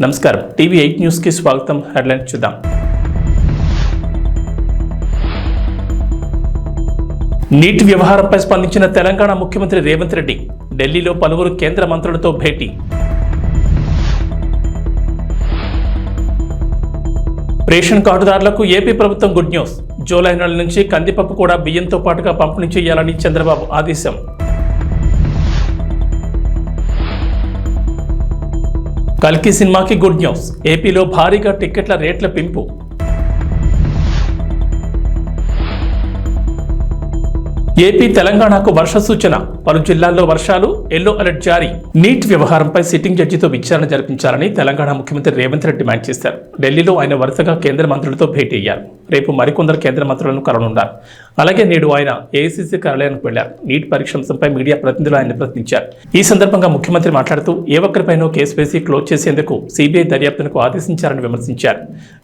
నమస్కారం టీవీ8 న్యూస్ కి స్వాగతం. హెడ్లైన్ చూద్దాం. నీట్ వ్యవహారంపై స్పందించిన తెలంగాణ ముఖ్యమంత్రి రేవంత్ రెడ్డి ఢిల్లీలో పలువురు కేంద్ర మంత్రులతో భేటీ. రేషన్ కార్డుదారులకు ఏపీ ప్రభుత్వం గుడ్ న్యూస్. జూలై నెల నుంచి కందిపప్పు కూడా బియ్యంతో పాటుగా పంపిణీ చేయాలని చంద్రబాబు ఆదేశం. కల్కి సినిమాకి గుడ్ న్యూస్. ఏపీలో భారీగా టిక్కెట్ల రేట్ల పెంపు. ఏపీ తెలంగాణకు వర్ష సూచన. పలు జిల్లాల్లో వర్షాలు, ఎల్లో అలర్ట్ జారీ. నీట్ వ్యవహారంపై సిట్టింగ్ జడ్జితో విచారణ జరిపించాలని తెలంగాణ ముఖ్యమంత్రి రేవంత్ రెడ్డి డిమాండ్ చేశారు. ఢిల్లీలో ఆయన వరుసగా కేంద్ర మంత్రులతో భేటీ అయ్యారు. రేపు మరికొందరు కేంద్ర మంత్రులను కలవనున్నారు. అలాగే నేడు ఆయన ఏఐసీసీ కార్యాలయానికి వెళ్లారు. నీట్ పరీక్ష అంశంపై మీడియా ప్రతినిధులు ఆయన ప్రశ్నించారు. ఈ సందర్భంగా ముఖ్యమంత్రి మాట్లాడుతూ ఏ ఒక్కరిపైనో కేసు వేసి క్లోజ్ చేసేందుకు సిబిఐ దర్యాప్తునకు ఆదేశించారని విమర్శించారు.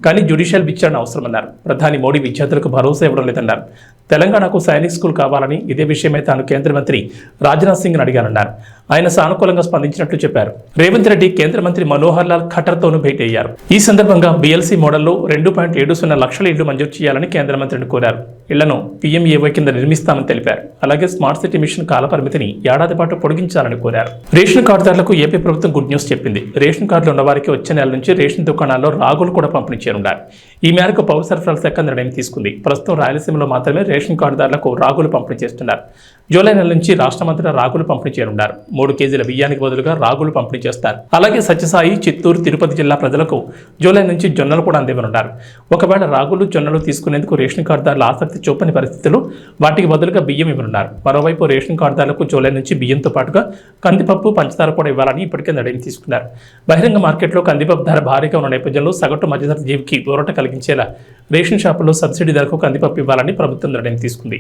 కానీ జ్యుడిషియల్ విచారణ అవసరమన్నారు. ప్రధాని మోడీ విద్యార్థులకు భరోసా ఇవ్వడం లేదన్నారు. తెలంగాణకు సైనిక్ స్కూల్ కావాలని, ఇదే విషయమై తాను కేంద్ర మంత్రి రాజ్నాథ్ సింగ్ అడిగానన్నారు. ఆయన సానుకూలంగా స్పందించినట్లు చెప్పారు. రేవంత్ రెడ్డి కేంద్ర మంత్రి మనోహర్ లాల్ ఖట్టర్తోనూ భేటీ అయ్యారు. ఈ సందర్భంగా బిఎల్సీ మోడల్లో 2.70 లక్షల ఇళ్లు మంజూరు చేయాలని కేంద్ర మంత్రిని కోరారు. ఇళ్లను పీఎంఏవై కింద నిర్మిస్తామని తెలిపారు. అలాగే స్మార్ట్ సిటీ మిషన్ కాలపరిమితిని ఏడాది పాటు పొడిగించాలని కోరారు. రేషన్ కార్డుదారులకు ఏపీ ప్రభుత్వం గుడ్ న్యూస్ చెప్పింది. రేషన్ కార్డులు ఉన్నవారికి వచ్చే నెల నుంచి రేషన్ దుకాణాల్లో రాగులు కూడా పంపిణీ చేయనున్నారు. ఈ మేరకు పౌర సరఫరాల శాఖ నిర్ణయం తీసుకుంది. ప్రస్తుతం రాయలసీమలో మాత్రమే రేషన్ కార్డుదారులకు రాగులు పంపిణీ చేస్తున్నారు. జూలై నెల నుంచి రాష్ట్రమంతటా రాగులు పంపిణీ చేయనున్నారు. 3 కేజీల బియ్యానికి బదులుగా రాగులు పంపిణీ చేస్తారు. అలాగే సత్యసాయి, చిత్తూరు, తిరుపతి జిల్లా ప్రజలకు జూలై నుంచి జొన్నలు కూడా అందివ్వనున్నారు. ఒకవేళ రాగులు, జొన్నలు తీసుకునేందుకు రేషన్ కార్డుదారులు ఆసక్తి చూపని పరిస్థితుల్లో వాటికి బదులుగా బియ్యం ఇవ్వనున్నారు. మరోవైపు రేషన్ కార్డుదారులకు జూలై నుంచి బియ్యంతో పాటుగా కందిపప్పు, పంచదార కూడా ఇవ్వాలని ఇప్పటికే నిర్ణయం తీసుకున్నారు. బహిరంగ మార్కెట్లో కందిపప్పు ధర భారీగా ఉన్న నేపథ్యంలో సగటు మధ్యతరగతి జీవికి ఊరట కలిగించేలా రేషన్ షాపుల్లో సబ్సిడీ ధరకు కందిపప్పు ఇవ్వాలని ప్రభుత్వం నిర్ణయం తీసుకుంది.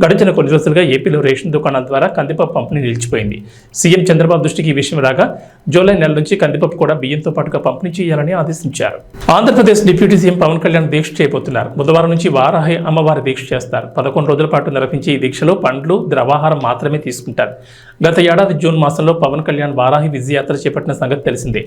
గడిచిన కొన్ని రోజులుగా ఏపీలో రేషన్ దుకాణాల ద్వారా కందిపప్పు పంపిణీ నిలిచిపోయింది. సీఎం చంద్రబాబు దృష్టికి ఈ విషయం రాగా జూలై నెల నుంచి కందిపప్పు కూడా బియ్యంతో పాటుగా పంపిణీ చేయాలని ఆదేశించారు. ఆంధ్రప్రదేశ్ డిప్యూటీ సీఎం పవన్ కళ్యాణ్ దీక్ష చేయబోతున్నారు. బుధవారం నుంచి వారాహి అమ్మవారి దీక్ష చేస్తారు. 11 రోజుల పాటు నిర్వహించే ఈ దీక్షలో పండ్లు, ద్రవాహారం మాత్రమే తీసుకుంటారు. గత ఏడాది జూన్ మాసంలో పవన్ కళ్యాణ్ వారాహి విజయయాత్ర చేపట్టిన సంగతి తెలిసిందే.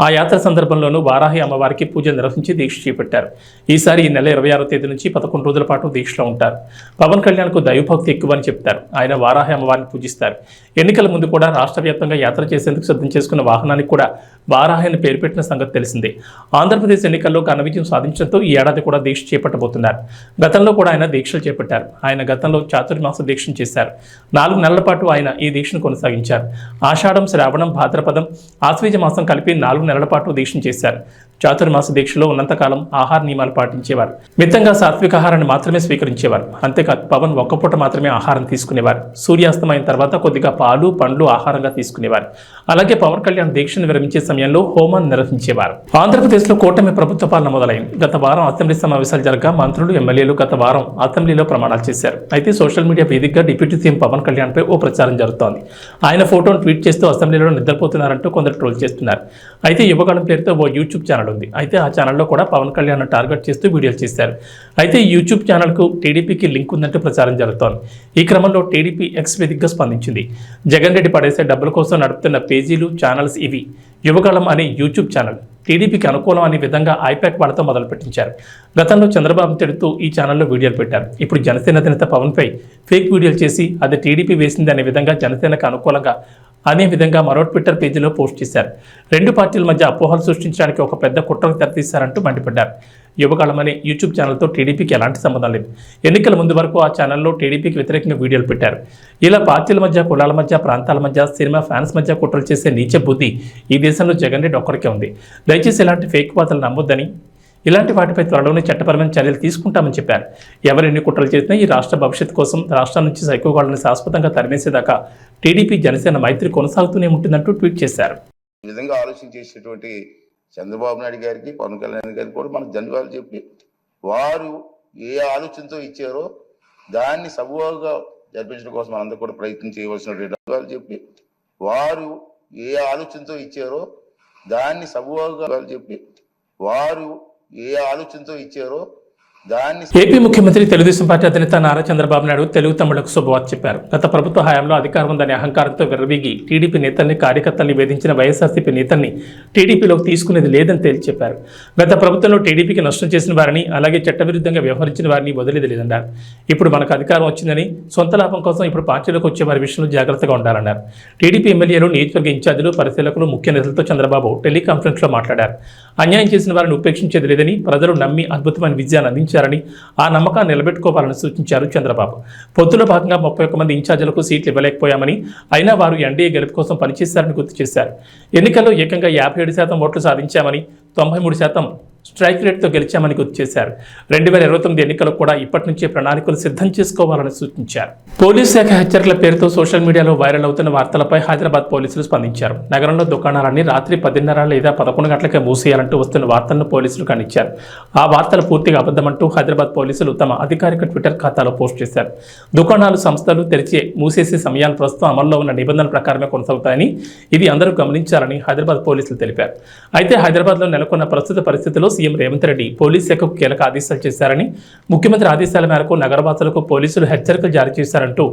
ఆ యాత్ర సందర్భంలోనూ వారాహి అమ్మవారికి పూజలు నిర్వహించి దీక్ష చేపట్టారు. ఈసారి ఈ నెల 26వ తేదీ నుంచి 11 రోజుల పాటు దీక్షలో ఉంటారు. పవన్ కళ్యాణ్కు దైవభక్తి ఎక్కువని చెప్తారు. ఆయన వారాహి అమ్మవారిని పూజిస్తారు. ఎన్నికల ముందు కూడా రాష్ట్ర వ్యాప్తంగా యాత్ర చేసేందుకు సిద్ధం చేసుకున్న వాహనానికి కూడా వారాహి అని పేరు పెట్టిన సంగతి తెలిసిందే. ఆంధ్రప్రదేశ్ ఎన్నికల్లో ఘన విజయం సాధించడంతో ఈ ఏడాది కూడా దీక్ష చేపట్టబోతున్నారు. గతంలో కూడా ఆయన దీక్షలు చేపట్టారు. ఆయన గతంలో చాతుర్మాస దీక్షను చేశారు. 4 నెలల పాటు ఆయన ఈ దీక్షను కొనసాగించారు. ఆషాఢం, శ్రావణం, భాద్రపదం, ఆశ్వీజ మాసం కలిపి 4 నెలల పాటు దీక్షను చేశారు. చాతుర్మాస దీక్షలో ఉన్నంతకాలం ఆహార నియమాలు పాటించేవారు. మితంగా సాత్విక ఆహారాన్ని మాత్రమే స్వీకరించేవారు. అంతేకాదు పవన్ ఒక్కపూట మాత్రమే ఆహారం తీసుకునేవారు. సూర్యాస్తమైన తర్వాత కొద్దిగా పాలు, పండ్లు ఆహారంగా తీసుకునేవారు. అలాగే పవన్ కళ్యాణ్ దీక్షను విరమించే సమయంలో హోమాన్ని నిర్వహించేవారు. ఆంధ్రప్రదేశ్లో కూటమి ప్రభుత్వ పాలన మొదలైంది. గత వారం అసెంబ్లీ సమావేశాలు జరగా మంత్రులు, ఎమ్మెల్యేలు గత వారం అసెంబ్లీలో ప్రమాణాలు చేశారు. అయితే సోషల్ మీడియా వేదికగా డిప్యూటీ సీఎం పవన్ కళ్యాణ్ పై ఓ ప్రచారం జరుగుతోంది. ఆయన ఫోటోను ట్వీట్ చేస్తూ అసెంబ్లీలో నిద్రపోతున్నారంటూ కొందరు ట్రోల్ చేస్తున్నారు. అయితే యువగళం పేరుతో ఓ యూట్యూబ్ ఛానల్ ఉంది. అయితే ఆ ఛానల్లో కూడా పవన్ కళ్యాణ్ టార్గెట్ చేస్తూ వీడియోలు చేశారు. అయితే ఈ యూట్యూబ్ ఛానల్కు టీడీపీకి లింక్ ఉందంటూ ప్రచారం జరుగుతోంది. ఈ క్రమంలో టీడీపీ ఎక్స్ వేదికగా స్పందించింది. జగన్ రెడ్డి పడేసే డబ్బుల కోసం నడుపుతున్న పేజీలు, ఛానల్స్ ఇవి. యువగళం అనే యూట్యూబ్ ఛానల్ టీడీపీకి అనుకూలం అనే విధంగా ఐపాక్ వాళ్ళతో మొదలుపెట్టించారు. గతంలో చంద్రబాబు తిడుతూ ఈ ఛానల్లో వీడియోలు పెట్టారు. ఇప్పుడు జనసేన అధినేత పవన్పై ఫేక్ వీడియోలు చేసి అది టీడీపీ వేసింది అనే విధంగా జనసేనకు అనుకూలంగా అనే విధంగా మరో ట్విట్టర్ పేజీలో పోస్ట్ చేశారు. 2 పార్టీల మధ్య అపోహలు సృష్టించడానికి ఒక పెద్ద కుట్రకు తెరతీశారంటూ మండిపడ్డారు. యువకాలం అనే యూట్యూబ్ ఛానల్తో టీడీపీకి ఎలాంటి సంబంధం లేదు. ఎన్నికల ముందు వరకు ఆ ఛానల్లో టీడీపీకి వ్యతిరేకంగా వీడియోలు పెట్టారు. ఇలా పార్టీల మధ్య, కులాల మధ్య, ప్రాంతాల మధ్య, సినిమా ఫ్యాన్స్ మధ్య కుట్రలు చేసే నీచ బుద్ధి ఈ దేశంలో జగన్ రెడ్డి ఒక్కరికే ఉంది. దయచేసి ఇలాంటి ఫేక్ వార్తలు నమ్మొద్దని, ఇలాంటి వాటిపై త్వరలోనే చట్టపరమైన చర్యలు తీసుకుంటామని చెప్పారు. ఎవరెన్ని కుట్రలు చేసినా ఈ రాష్ట్ర భవిష్యత్తు కోసం రాష్ట్రం నుంచి సైకోగాళ్లను శాశ్వతంగా తరిమేసేదాకా టీడీపీ, జనసేన మైత్రి కొనసాగుతూనే ఉంటుందంటూ ట్వీట్ చేశారు. ఈ విధంగా ఆలోచన చేసేటువంటి చంద్రబాబు నాయుడు గారికి, పవన్ కళ్యాణ్ గారికి కూడా మనకు ధన్యవాదాలు చెప్పి, వారు ఏ ఆలోచనతో ఇచ్చారో దాన్ని సబూగా జరిపించడం కోసం మనందరూ కూడా ప్రయత్నం చేయవలసినటువంటి ధన్యవాదాలు చెప్పి, వారు ఏ ఆలోచనతో ఇచ్చారో దాన్ని సబూగా చెప్పి, వారు ఏ ఆలోచనతో ఇచ్చారో దాన్ని ఏపీ ముఖ్యమంత్రి తెలుగుదేశం పార్టీ అధినేత నారా చంద్రబాబు నాయుడు తెలుగు తమిళకు శుభవార్త చెప్పారు. గత ప్రభుత్వ హయాంలో అధికారం ఉందనే అహంకారంతో విర్రవీగి టీడీపీ నేతల్ని కార్యకర్తల్ని వేధించిన వైఎస్ఆర్సీపీ నేతల్ని టీడీపీలోకి తీసుకునేది లేదని తేల్చి చెప్పారు. గత ప్రభుత్వంలో టీడీపీకి నష్టం చేసిన వారిని, అలాగే చట్టవిరుద్ధంగా వ్యవహరించిన వారిని వదిలేది లేదన్నారు. ఇప్పుడు మనకు అధికారం వచ్చిందని సొంత లాభం కోసం ఇప్పుడు పార్టీలోకి వచ్చే వారి విషయంలో జాగ్రత్తగా ఉండాలన్నారు. టీడీపీ ఎమ్మెల్యేలు, నియోజకవర్గ ఇన్ఛార్జీలు, పరిశీలకులు, ముఖ్య నేతలతో చంద్రబాబు టెలికాన్ఫరెన్స్ లో మాట్లాడారు. అన్యాయం చేసిన వారిని ఉపేక్షించేది లేదని, ప్రజలు నమ్మి అద్భుతమైన విజయాన్ని అందించారని, ఆ నమ్మకాన్ని నిలబెట్టుకోవాలని సూచించారు చంద్రబాబు. పొత్తులో భాగంగా 31 మంది ఇన్ఛార్జీలకు సీట్లు ఇవ్వలేకపోయామని, అయినా వారు ఎన్డీఏ గెలుపు కోసం పనిచేశారని గుర్తు చేశారు. ఎన్నికల్లో ఏకంగా 57% ఓట్లు సాధించామని, 93% స్ట్రైక్ రేట్తో గెలిచామని గుర్తు చేశారు. 2029 ఎన్నికలకు కూడా ఇప్పటి నుంచే ప్రణాళికలు సిద్ధం చేసుకోవాలని సూచించారు. పోలీస్ శాఖ హెచ్చరికల పేరుతో సోషల్ మీడియాలో వైరల్ అవుతున్న వార్తలపై హైదరాబాద్ పోలీసులు స్పందించారు. నగరంలో దుకాణాలన్నీ రాత్రి 10:30 లేదా 11 గంటలకే మూసేయాలంటూ వస్తున్న వార్తలను పోలీసులు ఖండించారు. ఆ వార్తలు పూర్తిగా అబద్ధమంటూ హైదరాబాద్ పోలీసులు తమ అధికారిక ట్విట్టర్ ఖాతాలో పోస్ట్ చేశారు. దుకాణాలు, సంస్థలు మూసేసే సమయాలు ప్రస్తుతం అమల్లో ఉన్న నిబంధనల ప్రకారమే కొనసాగుతాయని, ఇది అందరూ గమనించాలని హైదరాబాద్ పోలీసులు తెలిపారు. అయితే హైదరాబాద్లో నెలకొన్న ప్రస్తుత పరిస్థితుల్లో సీఎం రేవంత్ రెడ్డి పోలీస్ శాఖకు కీలక ఆదేశాలు చేశారని, ముఖ్యమంత్రి ఆదేశాల మేరకు నగరవాసులకు పోలీసులు హెచ్చరికలు జారీ చేశారంటూ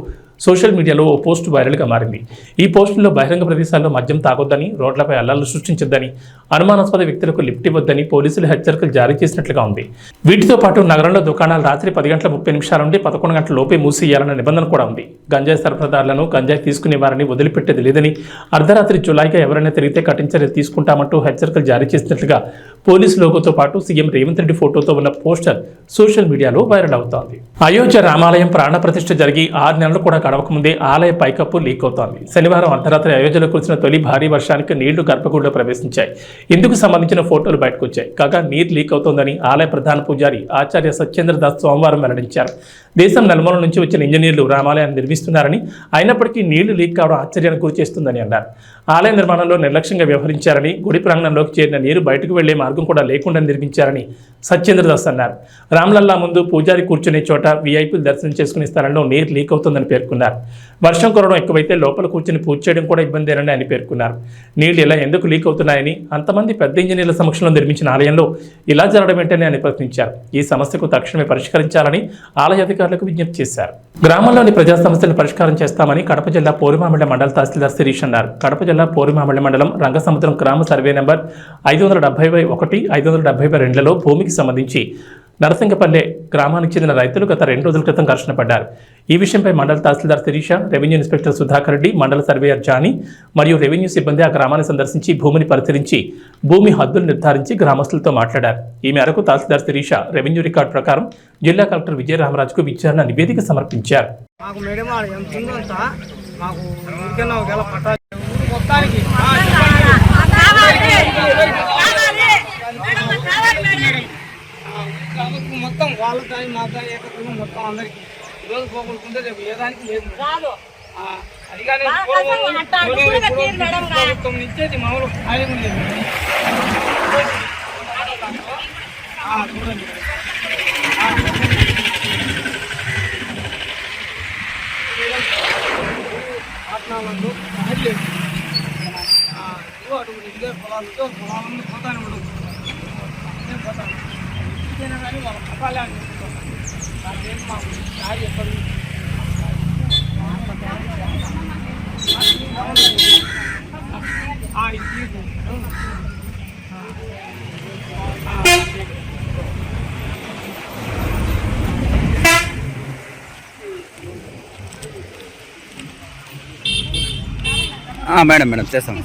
సోషల్ మీడియాలో ఓ పోస్టు వైరల్గా మారింది. ఈ పోస్టులో బహిరంగ ప్రదేశాల్లో మద్యం తాగొద్దని, రోడ్లపై అల్లర్లు సృష్టించొద్దని, అనుమానాస్పద వ్యక్తులకు లిఫ్ట్ ఇవ్వొద్దని పోలీసులు హెచ్చరికలు జారీ చేసినట్లుగా ఉంది. వీటితో పాటు నగరంలో దుకాణాలు రాత్రి 10:30 నుండి 11 గంటల లోపే మూసేయాలన్న నిబంధన కూడా ఉంది. గంజాయి సరఫరాదారులను, గంజాయి తీసుకునే వారిని వదిలిపెట్టేది లేదని, అర్ధరాత్రి జులైగా ఎవరైనా తిరిగితే కఠిన చర్యలు తీసుకుంటామంటూ హెచ్చరికలు జారీ చేసినట్లుగా పోలీసు లోగోతో పాటు సీఎం రేవంత్ రెడ్డి ఫోటోతో ఉన్న పోస్టర్ సోషల్ మీడియాలో వైరల్ అవుతోంది. అయోధ్య రామాలయం ప్రాణ ప్రతిష్ఠ జరిగి 6 నెలలు కూడా గడవకముందే ఆలయ పైకప్పు లీక్ అవుతోంది. శనివారం అర్ధరాత్రి అయోధ్యలో కురిసిన తొలి భారీ వర్షానికి నీళ్లు గర్భగుడిలో ప్రవేశించాయి. ఇందుకు సంబంధించిన ఫోటోలు బయటకు వచ్చాయి. కాగా నీరు లీక్ అవుతోందని ఆలయ ప్రధాన పూజారి ఆచార్య సత్యేంద్ర దాస్ సోమవారం వెల్లడించారు. దేశం నలుమూల నుంచి వచ్చిన ఇంజనీర్లు రామాలయాన్ని నిర్మిస్తున్నారని, అయినప్పటికీ నీళ్లు లీక్ కావడం ఆశ్చర్యానికి గురిచేస్తుందని అన్నారు. ఆలయ నిర్మాణంలో నిర్లక్ష్యంగా వ్యవహరించారని, గుడి ప్రాంగణంలోకి చేరిన నీరు బయటకు వెళ్లే మార్గం కూడా లేకుండా నిర్మించారని సత్యేంద్రదాస్ అన్నారు. రామ్లల్లా ముందు పూజారి కూర్చునే చోట వీఐపీలు దర్శనం చేసుకునే స్థలంలో నీరు లీక్ అవుతుందని పేర్కొన్నారు. వర్షం కురవడం ఎక్కువైతే లోపల కూర్చుని పూజ చేయడం కూడా ఇబ్బందేనని ఆయన పేర్కొన్నారు. నీళ్లు ఇలా ఎందుకు లీక్ అవుతున్నాయని, అంతమంది పెద్ద ఇంజనీర్ల సమక్షంలో నిర్మించిన ఆలయంలో ఇలా జరగడం ఏంటని ఆయన ప్రశ్నించారు. ఈ సమస్యకు తక్షణమే పరిష్కరించాలని ఆలయ అధికారులకు విజ్ఞప్తి చేశారు. గ్రామంలోని ప్రజా సమస్యలను పరిష్కారం చేస్తామని కడప జిల్లా పోరుమామిళ్ల మండల తహసీల్దార్ శిరీష్ అన్నారు. కడప జిల్లా పోరుమామిళ్ల మండలం రంగసముద్రం గ్రామ సర్వే నెంబర్ 570/1, 570/2లలో భూమికి సంబంధించి నరసింగపల్లె గ్రామానికి చెందిన రైతులు గత 2 రోజుల క్రితం ఘర్షణ పడ్డారు. ఈ విషయంపై మండల తహసీల్దార్ శిరీష, రెవెన్యూ ఇన్స్పెక్టర్ సుధాకర్ రెడ్డి, మండల సర్వేయర్ జానీ మరియు రెవెన్యూ సిబ్బంది ఆ గ్రామాన్ని సందర్శించి భూమిని పరిశీలించి భూమి హద్దులు నిర్ధారించి గ్రామస్తులతో మాట్లాడారు. ఈ మేరకు తహసీల్దార్ శిరీష రెవెన్యూ రికార్డు ప్రకారం జిల్లా కలెక్టర్ విజయరామరాజుకు విచారణ నివేదిక సమర్పించారు. మొత్తం వాళ్ళ దాని మా దాని ఏకత్వం మొత్తం అందరికి ఈరోజు పోగొట్టుకుంటే రేపు ఏ దానికి లేదు. అది కానీ ప్రభుత్వం ఇచ్చేది మామూలు ఖాళీ లేదు. చూడండి పట్టణాలలో లేదు. అటువంటి ఇదే పొలాలతో పొలాలను పోతానే ఉండదు. పోతాను కానీ వాళ్ళ పట్టాలే అని చెప్తాం. నాకేం మాకు దారి చెప్పండి. మేడం చేస్తాం.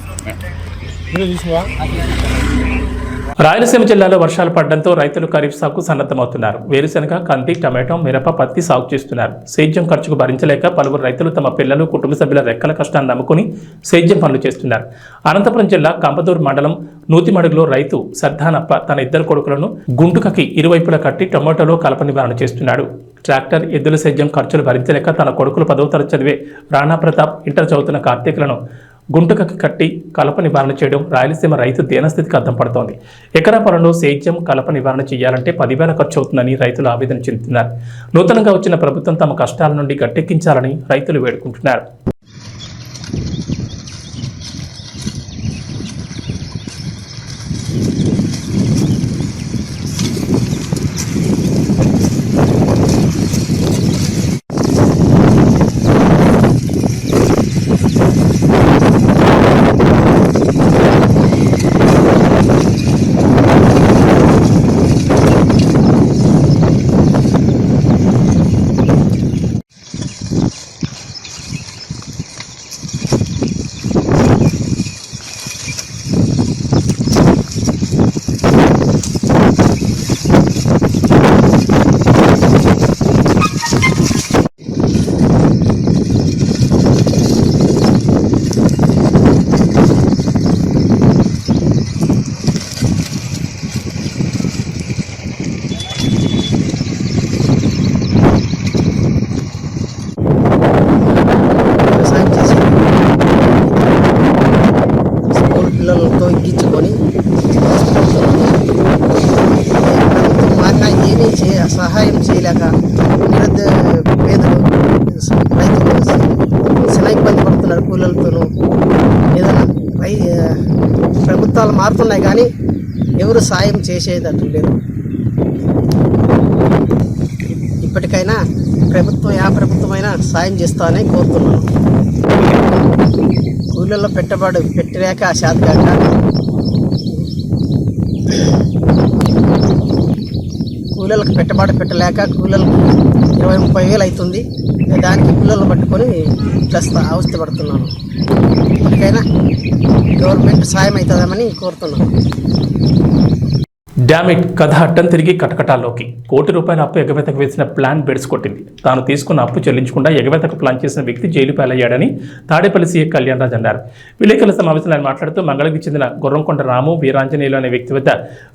రాయలసీమ జిల్లాలో వర్షాలు పడడంతో రైతులు ఖరీఫ్ సాగుకు సన్నద్ధమవుతున్నారు. వేరుశెనగ, కంది, టమాటో, మిరప, పత్తి సాగు చేస్తున్నారు. సేద్యం ఖర్చుకు భరించలేక పలువురు రైతులు తమ పిల్లలు, కుటుంబ సభ్యుల రెక్కల కష్టాన్ని నమ్ముకుని సేద్యం పనులు చేస్తున్నారు. అనంతపురం జిల్లా కంపదూరు మండలం నూతిమడుగులో రైతు సర్దానప్ప తన 2 కొడుకులను గుంటుకకి ఇరువైపులా కట్టి టమాటోలో కలప నివారణ చేస్తున్నాడు. ట్రాక్టర్, ఎద్దుల సేద్యం ఖర్చులు భరించలేక తన కొడుకులు 10వ తరగతి చదివే రాణా ప్రతాప్, ఇంటర్ చదువుతున్న కార్తీకులను గుంటకకి కట్టి కలప నివారణ చేయడం రాయలసీమ రైతు దీనస్థితికి అద్దం పడుతోంది. ఎకరా పొలంలో సేద్యం, కలప నివారణ చేయాలంటే 10,000 ఖర్చు అవుతుందని రైతులు ఆవేదన చెందుతున్నారు. నూతనంగా వచ్చిన ప్రభుత్వం తమ కష్టాల నుండి గట్టెక్కించాలని రైతులు వేడుకుంటున్నారు. లేక పేదలు రైతులు చాలా ఇబ్బంది పడుతున్నారు కూలీలతోనూ. ఏదైనా ప్రభుత్వాలు మారుతున్నాయి కానీ ఎవరు సాయం చేసేటట్టు లేరు. ఇప్పటికైనా ప్రభుత్వమైనా సాయం చేస్తామని కోరుతున్నాను. కూలీల్లో పెట్టుబడి పెట్టలేక శాతకాక కూలీలకు పెట్టుబడి పెట్టలేక కూలీలకు 20-30 వేలు అవుతుంది. దానికి కూలీలను పట్టుకొని అవస్థ పడుతున్నాను. ఇప్పటికైనా గవర్నమెంట్ సాయం అవుతుందామని కోరుతున్నాను. డామిట్ కథ అడ్డం తిరిగి కటకటాల్లోకి. ₹1 కోటి అప్పు ఎగవేతకు వేసిన ప్లాన్ బెడిసి కొట్టింది. తాను తీసుకున్న అప్పు చెల్లించకుండా ఎగవేతకు ప్లాన్ చేసిన వ్యక్తి జైలు పాలయ్యాడని తాడేపల్లి సీఏ కళ్యాణ్ రాజ్ అన్నారు. విలేకరుల సమావేశంలో ఆయన మాట్లాడుతూ మంగళగిరికి చెందిన గుర్రంకొండ రాము వీరాంజనేయులు అనే వ్యక్తి వద్ద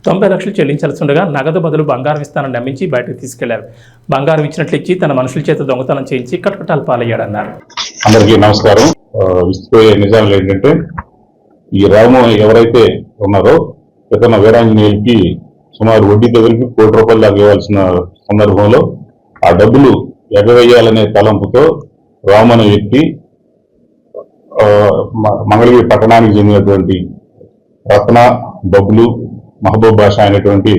90 లక్షలు చెల్లించాల్సి ఉండగా నగదు బదులు బంగారం ఇస్తానని నమ్మించి బయటకు తీసుకెళ్లారు. బంగారం ఇచ్చినట్లు ఇచ్చి తన మనుషుల చేత దొంగతనం చేయించి కటకటాలు పాలయ్యాడన్నారు. అందరికీ నమస్కారం. విసిపోయే నిజాలు ఏంటంటే ఈ రాము ఎవరైతే ఉన్నారో ఇతను వీరాంజనేయులకి సుమారు వడ్డీతో కలిపి ₹1 కోటి దాకా ఇవ్వాల్సిన సందర్భంలో ఆ డబ్బులు ఎగవేయాలనే తలంపుతో రాము అనే వ్యక్తి మంగళగిరి పట్టణానికి చెందినటువంటి రత్న, బబ్లు, మహబూబ్ బాషా అనేటువంటి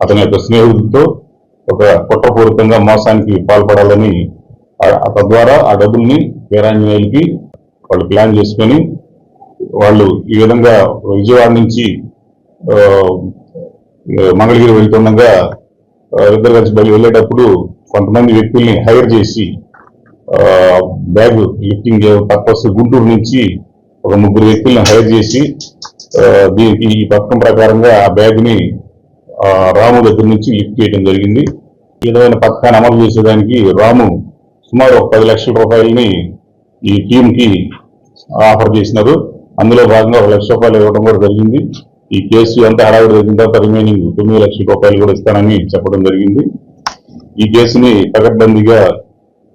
అతని యొక్క స్నేహితులతో ఒక కుట్రపూరితంగా మోసానికి పాల్పడాలని తద్వారా ఆ డబ్బుల్ని వీరాంజనేయులకి వాళ్ళు ప్లాన్ చేసుకొని వాళ్ళు ఈ విధంగా విజయవాడ నుంచి మంగళగిరి వెళ్తుండగా ఇద్దరు కలిసి వెళ్ళేటప్పుడు కొంతమంది వ్యక్తుల్ని హైర్ చేసి బ్యాగ్ లిఫ్టింగ్ పర్పస్ గుంటూరు నుంచి ఒక 3 వ్యక్తుల్ని హైర్ చేసి దీనికి ఈ పథకం ప్రకారంగా ఆ బ్యాగ్ ని రాము దగ్గర నుంచి లిఫ్ట్ చేయడం జరిగింది. ఈ విధమైన పథకాన్ని అమలు చేసేదానికి రాము సుమారు ₹10 లక్షల ఈ టీమ్ కి ఆఫర్ చేసినారు. అందులో భాగంగా ₹1 లక్ష ఇవ్వడం కూడా జరిగింది. ఈ కేసు అంతా హడావిడి జరిగిన తర్వాత రిమైనింగ్ ₹9 లక్షల కూడా ఇస్తానని చెప్పడం జరిగింది. ఈ కేసుని పకడ్బందీగా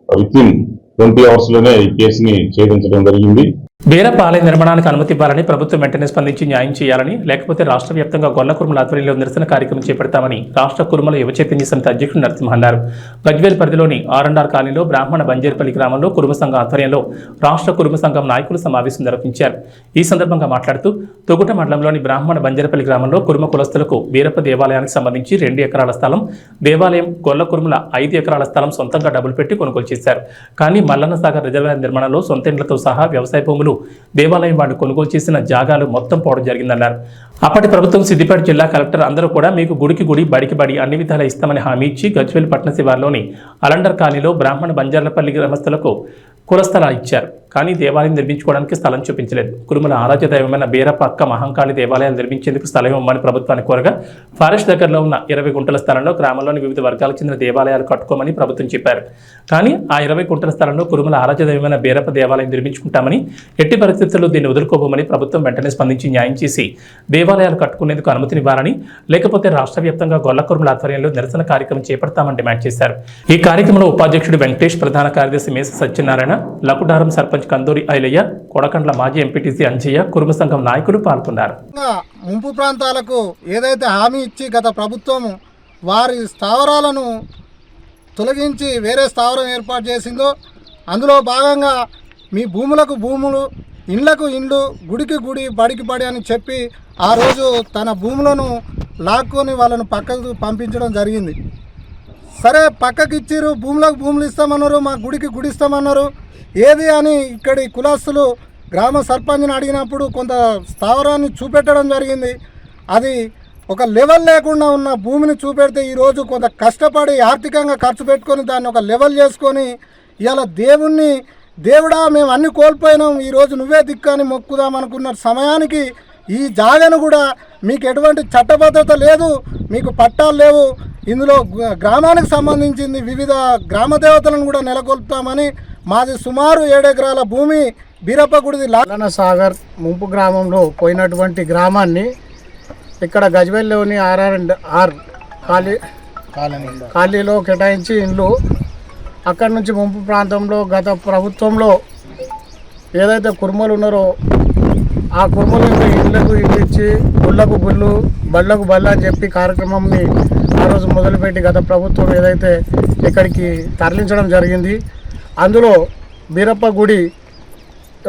వితిన్ 20 hours లోనే ఈ కేసుని ఛేదించడం జరిగింది. బేరప్ప ఆలయ నిర్మాణానికి అనుమతి ఇవ్వాలని ప్రభుత్వం వెంటనే స్పందించి న్యాయం చేయాలని, లేకపోతే రాష్ట్ర వ్యాప్తంగా గొల్ల కురుమల ఆధ్వర్యంలో నిరసన కార్యక్రమం చేపడతామని రాష్ట్ర కురుమల యువ చైతన్య సమితి అధ్యక్షుడు నరసింహ అన్నారు. గజ్వేల్ పరిధిలోని R&R కాలనీలో బ్రాహ్మణ బంజేర్పల్లి గ్రామంలో కురుమ సంఘం ఆధ్వర్యంలో రాష్ట్ర కురుమ సంఘం నాయకులు సమావేశం నిర్వహించారు. ఈ సందర్భంగా మాట్లాడుతూ తొగుట మండలంలోని బ్రాహ్మణ బంజేర్పల్లి గ్రామంలో కురుమ కులస్తులకు బీరప్ప దేవాలయానికి సంబంధించి 2 ఎకరాల స్థలం, దేవాలయం గొల్ల కురుమల 5 ఎకరాల స్థలం సొంతంగా డబ్బులు పెట్టి కొనుగోలు చేశారు. కానీ మల్లన్న సాగర్ రిజర్వాయర్ నిర్మాణంలో సొంత ఇండ్లతో సహా వ్యవసాయ భూములు, దేవాలయం వాడు కొనుగోలు చేసిన జాగాలు మొత్తం పోవడం జరిగిందన్నారు. అప్పటి ప్రభుత్వం సిద్దిపేట జిల్లా కలెక్టర్ అందరూ కూడా మీకు గుడికి గుడి, బడికి బడి అన్ని విధాలా ఇస్తామని హామీ ఇచ్చి గజ్వేల్ పట్టణ శివార్లోని అలండర్ కాలనీలో బ్రాహ్మణ బంజార్లపల్లి గ్రామస్తులకు కులస్థలాలు ఇచ్చారు. కానీ దేవాలయం నిర్మించుకోవడానికి స్థలం చూపించలేదు. కురుమల ఆరాధ్య దైవమైన బీరప్ప అక్క మహంకాళి దేవాలయాలు నిర్మించేందుకు స్థలం ఇవ్వమని ప్రభుత్వాన్ని కోరగా ఫారెస్ట్ దగ్గరలో ఉన్న 20 గుంటల స్థలంలో గ్రామంలోని వివిధ వర్గాలకు చెందిన దేవాలయాలు కట్టుకోమని ప్రభుత్వం చెప్పారు. కానీ ఆ 20 గుంటల స్థలంలో కురుమల ఆరాధ్య దైవమైన బీరప్ప దేవాలయం నిర్మించుకుంటామని, ఎట్టి పరిస్థితుల్లో దీన్ని వదులుకోబోమని ప్రభుత్వం వెంటనే స్పందించి న్యాయం చేసి దేవాలయాలు కట్టుకునేందుకు అనుమతినివ్వాలని, లేకపోతే రాష్ట్ర వ్యాప్తంగా గొల్ల కురుమల ఆధ్వర్యంలో నిరసన కార్యక్రమం చేపడతామని డిమాండ్ చేశారు. ఈ కార్యక్రమంలో ఉపాధ్యక్షుడు వెంకటేష్, ప్రధాన కార్యదర్శి మేస సత్యనారాయణ, లకుడారం సర్పంచ్ కందూరి ఐలయ్య, కొడకండ్ల మాజీ ఎంపీటీసీ అంజయ్య, కురుమ సంఘం నాయకులు పాల్గొన్నారు. ముంపు ప్రాంతాలకు ఏదైతే హామీ ఇచ్చి గత ప్రభుత్వం వారి స్థావరాలను తొలగించి వేరే స్థావరం ఏర్పాటు చేసిందో అందులో భాగంగా మీ భూములకు భూములు, ఇండ్లకు ఇండ్లు, గుడికి గుడి, బడికి బడి అని చెప్పి ఆ రోజు తన భూములను లాక్కొని వాళ్ళను పక్కకు పంపించడం జరిగింది. సరే పక్కకి ఇచ్చిర్రు, భూములకు భూములు ఇస్తామన్నారు, మా గుడికి గుడి ఇస్తామన్నారు. ఏది అని ఇక్కడి కులస్తులు గ్రామ సర్పంచ్ని అడిగినప్పుడు కొంత స్థావరాన్ని చూపెట్టడం జరిగింది. అది ఒక లెవెల్ లేకుండా ఉన్న భూమిని చూపెడితే ఈరోజు కొంత కష్టపడి ఆర్థికంగా ఖర్చు పెట్టుకొని దాన్ని ఒక లెవెల్ చేసుకొని ఇవాళ దేవుడా మేము అన్ని కోల్పోయినాం, ఈరోజు నువ్వే దిక్కని మొక్కుదాం అనుకున్న సమయానికి ఈ జాగను కూడా మీకు ఎటువంటి చట్టబద్ధత లేదు, మీకు పట్టాలు లేవు, ఇందులో గ్రామానికి సంబంధించింది వివిధ గ్రామ దేవతలను కూడా నెలకొల్పుతామని మాది సుమారు 7 ఎకరాల భూమి బీరప్ప గుడిది మల్లన్న సాగర్ ముంపు గ్రామంలో పోయినటువంటి గ్రామాన్ని ఇక్కడ గజ్వేల్లోని R&R కాలనీలో కేటాయించి ఇండ్లు అక్కడి నుంచి ముంపు ప్రాంతంలో గత ప్రభుత్వంలో ఏదైతే కుర్మలు ఉన్నారో ఆ కుర్మలు ఇళ్లకు ఇల్లు ఇచ్చి గుళ్ళకు గుళ్ళు, బళ్ళకు బళ్ళ అని చెప్పి కార్యక్రమంని ఆ రోజు మొదలుపెట్టి గత ప్రభుత్వం ఏదైతే ఇక్కడికి తరలించడం జరిగింది. అందులో బీరప్ప గుడి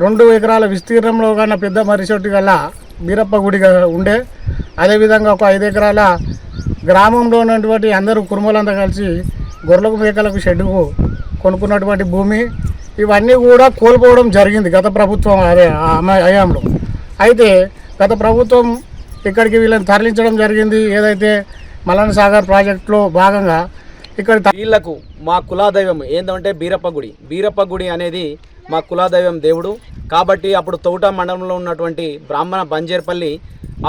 2 ఎకరాల విస్తీర్ణంలో కన్నా పెద్ద మర్రిచెట్టు గల బీరప్ప గుడిగా ఉండే, అదేవిధంగా ఒక 5 ఎకరాల గ్రామంలో ఉన్నటువంటి అందరూ కుటుంబాలంతా కలిసి గొర్రెలకు మేకలకు షెడ్డుకు కొనుక్కున్నటువంటి భూమి ఇవన్నీ కూడా కోల్పోవడం జరిగింది గత ప్రభుత్వం హయాంలో. అయితే గత ప్రభుత్వం ఇక్కడికి వీళ్ళని తరలించడం జరిగింది. ఏదైతే మల్లన్న సాగర్ ప్రాజెక్టులో భాగంగా ఇక్కడ వీళ్లకు మా కులాదైవం ఏంటంటే బీరప్ప గుడి అనేది మా కులాదైవం దేవుడు. కాబట్టి అప్పుడు తౌట మండలంలో ఉన్నటువంటి బ్రాహ్మణ బంజేర్పల్లి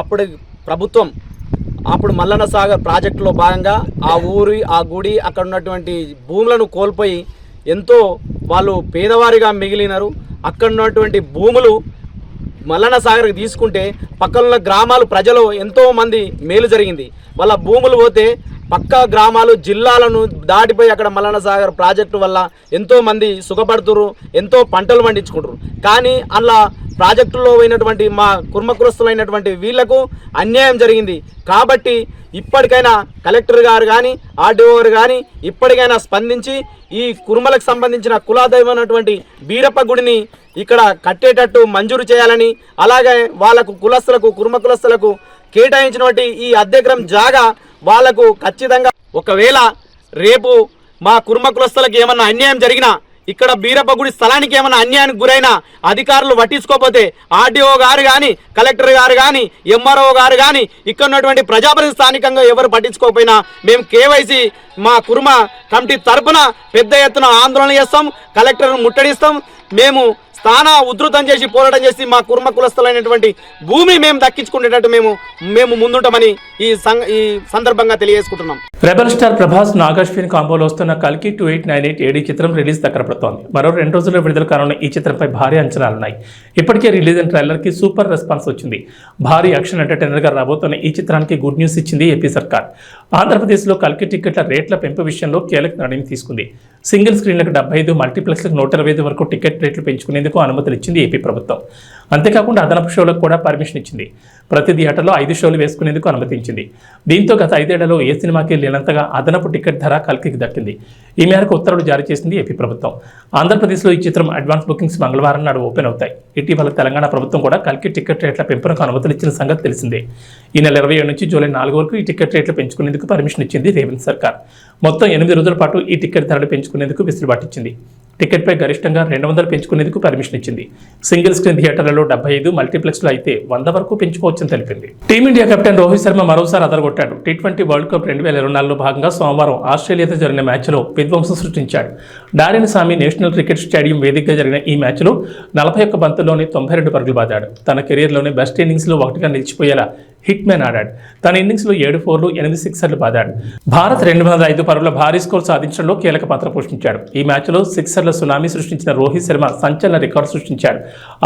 అప్పుడు ప్రభుత్వం మల్లన్న సాగర్ ప్రాజెక్టులో భాగంగా ఆ గుడి అక్కడ ఉన్నటువంటి భూములను కోల్పోయి ఎంతో వాళ్ళు పేదవారిగా మిగిలినారు. అక్కడ ఉన్నటువంటి భూములు మల్లన్న సాగర్కి తీసుకుంటే పక్కనున్న గ్రామాలు ప్రజలు ఎంతో మంది మేలు జరిగింది. వాళ్ళ భూములు పోతే పక్క గ్రామాలు జిల్లాలను దాటిపోయి అక్కడ మల్లన్న సాగర్ ప్రాజెక్టు వల్ల ఎంతో మంది సుఖపడుతురు, ఎంతో పంటలు పండించుకుంటారు. కానీ అలా ప్రాజెక్టులో పోయినటువంటి మా కుర్మకులస్తులైనటువంటి వీళ్లకు అన్యాయం జరిగింది. కాబట్టి ఇప్పటికైనా కలెక్టర్ గారు కానీ ఆర్డీఓ గారు కానీ ఇప్పటికైనా స్పందించి ఈ కుర్మలకు సంబంధించిన కులాదైవమైనటువంటి బీరప్ప గుడిని ఇక్కడ కట్టేటట్టు మంజూరు చేయాలని, అలాగే వాళ్ళకు కుర్మ కులస్తులకు కేటాయించినటువంటి ఈ అద్దెగ్రం జాగా వాళ్లకు ఖచ్చితంగా ఒకవేళ రేపు మా కుర్మ కులస్తులకు ఏమన్నా అన్యాయం జరిగినా, ఇక్కడ బీరప్ప గుడి స్థలానికి ఏమన్నా అన్యాయానికి గురైనా అధికారులు పట్టించుకోకపోతే ఆర్డీఓ గారు కానీ కలెక్టర్ గారు కానీ ఎంఆర్ఓ గారు కానీ ఇక్కడ ఉన్నటువంటి ప్రజాప్రతినిధి స్థానికంగా ఎవరు పట్టించుకోకపోయినా మేము కేవైసీ మా కుర్మ కమిటీ తరపున పెద్ద ఎత్తున ఆందోళన చేస్తాం, కలెక్టర్ను ముట్టడిస్తాం. మేము స్థాన ఉధృతం చేసి పోరాటం చేసి మా కుర్మ కులస్తులైనటువంటి భూమి మేము దక్కించుకునేటట్టు మేము ముందుంటామని ఈ సందర్భంగా తెలియజేసుకుంటున్నాం. రెబల్ స్టార్ ప్రభాస్ నాగాశ్విన్ కాంబోలో వస్తున్న కల్కి 2898 ఏడీ చిత్రం రిలీజ్ దగ్గర పడుతోంది. మరో 2 రోజుల్లో విడుదల కానున్న ఈ చిత్రంపై భారీ అంచనాలున్నాయి. ఇప్పటికే రిలీజ్ అయిన ట్రైలర్ కి సూపర్ రెస్పాన్స్ వచ్చింది. భారీ యాక్షన్ ఎంటర్టైనర్ గా రాబోతున్న ఈ చిత్రానికి గుడ్ న్యూస్ ఇచ్చింది ఏపీ సర్కార్. ఆంధ్రప్రదేశ్లో కల్కి టికెట్ల రేట్ల పెంపు విషయంలో కీలక నిర్ణయం తీసుకుంది. సింగిల్ స్క్రీన్లకు 75, మల్టీప్లెక్స్లకు 125 వరకు టికెట్ రేట్లు పెంచుకునేందుకు అనుమతులు ఇచ్చింది ఏపీ ప్రభుత్వం. అంతేకాకుండా అదనపు షోలకు కూడా పర్మిషన్ ఇచ్చింది. ప్రతి థియేటర్లో 5 షోలు వేసుకునేందుకు అనుమతించింది. దీంతో గత 5 ఏళ్లలో ఏ సినిమాకి లేనంతగా అదనపు టికెట్ ధర కల్కికి దక్కింది. ఈ మేరకు ఉత్తర్వులు జారీ చేసింది ఏపీ ప్రభుత్వం. ఆంధ్రప్రదేశ్లో ఈ చిత్రం అడ్వాన్స్ బుకింగ్స్ మంగళవారం నాడు ఓపెన్ అవుతాయి. ఇటీవల తెలంగాణ ప్రభుత్వం కూడా కల్కి టికెట్ రేట్ల పెంపునకు అనుమతులు ఇచ్చిన సంగతి తెలిసిందే. ఈ నెల 27 నుంచి జూలై 4 వరకు ఈ టికెట్ రేట్లు పెంచుకునేందుకు పర్మిషన్ ఇచ్చింది రేవంత్ సర్కార్. మొత్తం 8 రోజుల పాటు ఈ టికెట్ ధరలు పెంచుకునేందుకు వెసులుబాటు ఇచ్చింది. టికెట్పై గరిష్టంగా 200 పెంచుకునేందుకు పర్మిషన్ ఇచ్చింది. సింగిల్ స్క్రీన్ థియేటర్లలో 75, మల్టీప్లెక్స్లో అయితే 100 వరకు పెంచుకోవచ్చని తెలిపింది. టీమిండియా కెప్టెన్ రోహిత్ శర్మ మరోసారి అదరగొట్టాడు. T20 వరల్డ్ కప్ 2024లో భాగంగా సోమవారం ఆస్ట్రేలియాతో జరిగిన మ్యాచ్లో విధ్వంసం సృష్టించాడు. డారెన్ సామి నేషనల్ క్రికెట్ స్టేడియం వేదికగా జరిగిన ఈ మ్యాచ్లో 41 బంతుల్లోనే 92 పరుగులు బాదాడు. తన కెరీర్లోనే బెస్ట్ ఇన్నింగ్స్లో ఒకటిగా నిలిచిపోయేలా హిట్ మ్యాన్ ఆడాడు. తన ఇన్నింగ్స్లో 7 4లు 8 సిక్సర్లు బాదాడు. భారత్ 205 పరుగుల భారీ స్కోర్ సాధించడంలో కీలక పాత్ర పోషించాడు. ఈ మ్యాచ్లో సిక్సర్ల సునామీ సృష్టించిన రోహిత్ శర్మ సంచలన రికార్డు సృష్టించాడు.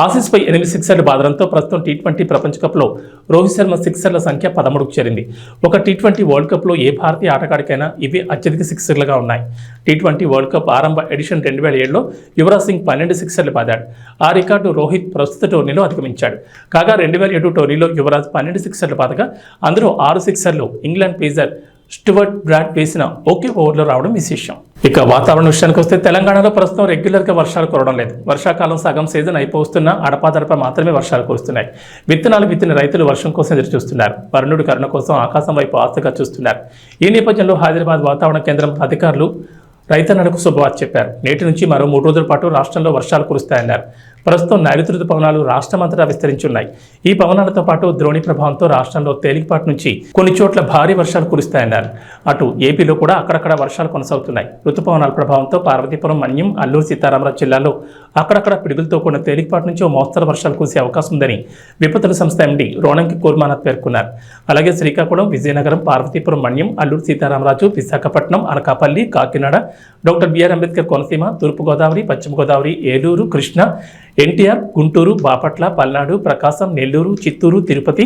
ఆసీస్పై 8 సిక్సర్లు బాదడంతో ప్రస్తుతం T20 ప్రపంచ కప్లో రోహిత్ శర్మ సిక్సర్ల సంఖ్య 13కు చేరింది. ఒక T20 వరల్డ్ కప్లో ఏ భారతీయ ఆటగాడికైనా ఇవి అత్యధిక సిక్సర్లుగా ఉన్నాయి. T20 వరల్డ్ కప్ ఆరంభ ఎడిషన్ 2007లో యువరాజ్ సింగ్ 12 సిక్సర్లు బాదాడు. ఆ రికార్డు రోహిత్ ప్రస్తుత టోర్నీలో అధిగమించాడు. కాగా 2007 టోర్నీలో యువరాజ్ 12 సిక్సర్లు బాదగా అందులో 6 సిక్సర్లు ఇంగ్లాండ్ పేసర్ స్టూవర్ట్ బ్రాడ్ వేసిన ఒకే ఓవర్లో రావడం విశేషం. ఇక వాతావరణ విషయానికి వస్తే తెలంగాణలో ప్రస్తుతం రెగ్యులర్గా వర్షాలు కురవడం లేదు. వర్షాకాలం సగం సీజన్ అయిపోతున్నా అడపాదడప మాత్రమే వర్షాలు కురుస్తున్నాయి. విత్తనాలు విత్తిన రైతులు వర్షం కోసం ఎదురు చూస్తున్నారు. వరుణుడి కరుణ కోసం ఆకాశం వైపు ఆశగా చూస్తున్నారు. ఈ నేపథ్యంలో హైదరాబాద్ వాతావరణ కేంద్రం అధికారులు రైతన్నలకు శుభవార్త చెప్పారు. నేటి నుంచి మరో 3 రోజుల పాటు రాష్ట్రంలో వర్షాలు కురుస్తాయన్నారు. ప్రస్తుతం నైరుతి రుతుపవనాలు రాష్ట్రమంతటా విస్తరించున్నాయి. ఈ పవనాలతో పాటు ద్రోణి ప్రభావంతో రాష్ట్రంలో తేలికపాటి నుంచి కొన్ని చోట్ల భారీ వర్షాలు కురుస్తాయన్నారు. అటు ఏపీలో కూడా అక్కడక్కడ వర్షాలు కొనసాగుతున్నాయి. రుతుపవనాల ప్రభావంతో పార్వతీపురం, మన్యం, అల్లూరు సీతారామరాజు జిల్లాల్లో అక్కడక్కడ పిడుగులతో కూడిన తేలికపాటి నుంచి మోస్తరు వర్షాలు కురిసే అవకాశం ఉందని విపత్తుల సంస్థ ఎండీ రోణంకి కూర్మానాథ్ పేర్కొన్నారు. అలాగే శ్రీకాకుళం, విజయనగరం, పార్వతీపురం, మన్యం, అల్లూరు సీతారామరాజు, విశాఖపట్నం, అనకాపల్లి, కాకినాడ, డాక్టర్ బిఆర్ అంబేద్కర్ కోనసీమ, తూర్పుగోదావరి, పశ్చిమ గోదావరి, ఏలూరు, కృష్ణా, ఎన్టీఆర్, గుంటూరు, బాపట్ల, పల్నాడు, ప్రకాశం, నెల్లూరు, చిత్తూరు, తిరుపతి,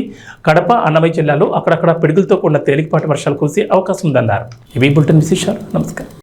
కడప, అన్నమయ్య జిల్లాలో అక్కడక్కడ పిడుగులతో కూడిన తేలికపాటి వర్షాలు కురిసే అవకాశం ఉందన్నారు. ఇవి బులెటిన్ విశేషాలు. నమస్కారం.